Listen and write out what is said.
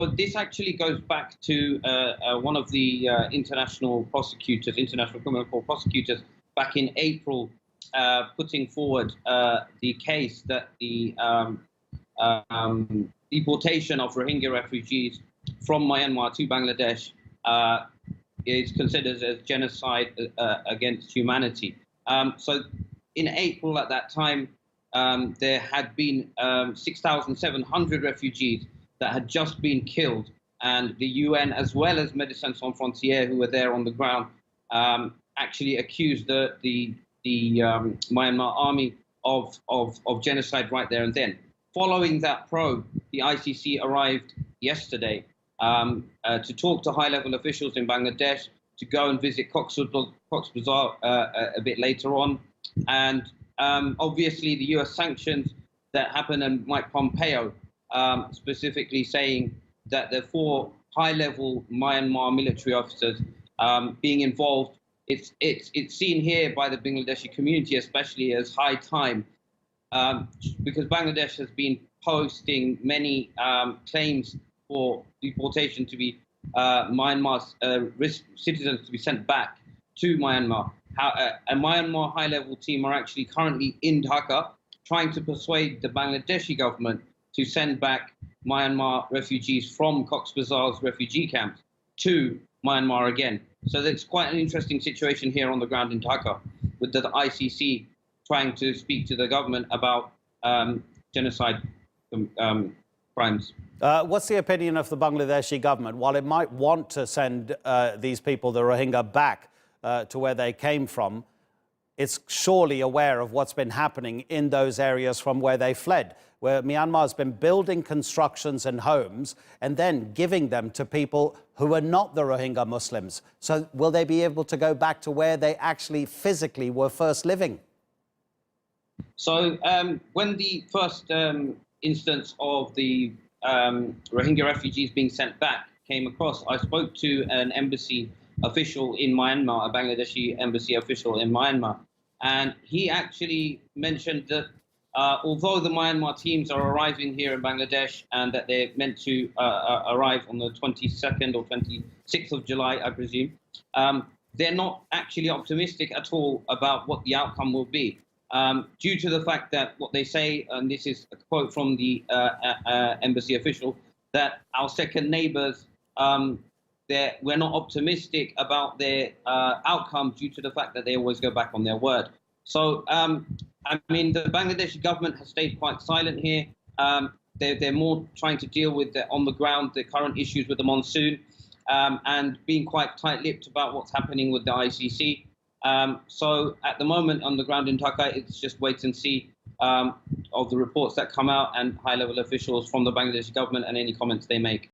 this actually goes back to one of the international criminal court prosecutors, back in April, putting forward the case that the deportation of Rohingya refugees from Myanmar to Bangladesh is considered as genocide against humanity. So in April at that time, there had been 6,700 refugees that had just been killed, and the UN, as well as Médecins Sans Frontières, who were there on the ground, actually accused the Myanmar army of genocide right there and then. Following that probe, the ICC arrived yesterday to talk to high-level officials in Bangladesh, to go and visit Cox's Bazar a bit later on, and obviously the US sanctions that happened, and Mike Pompeo specifically saying that the 4 high-level Myanmar military officers being involved, it's seen here by the Bangladeshi community especially as high time, because Bangladesh has been posting many claims for deportation to be Myanmar's citizens to be sent back to Myanmar. A Myanmar high-level team are actually currently in Dhaka trying to persuade the Bangladeshi government to send back Myanmar refugees from Cox's Bazar's refugee camps to Myanmar again. So that's quite an interesting situation here on the ground in Dhaka, with the ICC trying to speak to the government about genocide crimes. What's the opinion of the Bangladeshi government? While it might want to send these people, the Rohingya, back to where they came from, it's surely aware of what's been happening in those areas from where they fled, where Myanmar has been building constructions and homes and then giving them to people who are not the Rohingya Muslims. So will they be able to go back to where they actually physically were first living? So when the first instance of the Rohingya refugees being sent back came across, I spoke to an embassy official in Myanmar, a Bangladeshi embassy official in Myanmar, and he actually mentioned that although the Myanmar teams are arriving here in Bangladesh and that they're meant to arrive on the 22nd or 26th of July, I presume, they're not actually optimistic at all about what the outcome will be, due to the fact that what they say, and this is a quote from the embassy official, that our second neighbors, we're not optimistic about their outcome due to the fact that they always go back on their word. So, I mean, the Bangladeshi government has stayed quite silent here. They're more trying to deal with, on the ground, the current issues with the monsoon, and being quite tight-lipped about what's happening with the ICC. So at the moment on the ground in Dhaka, it's just wait and see of the reports that come out and high-level officials from the Bangladeshi government and any comments they make.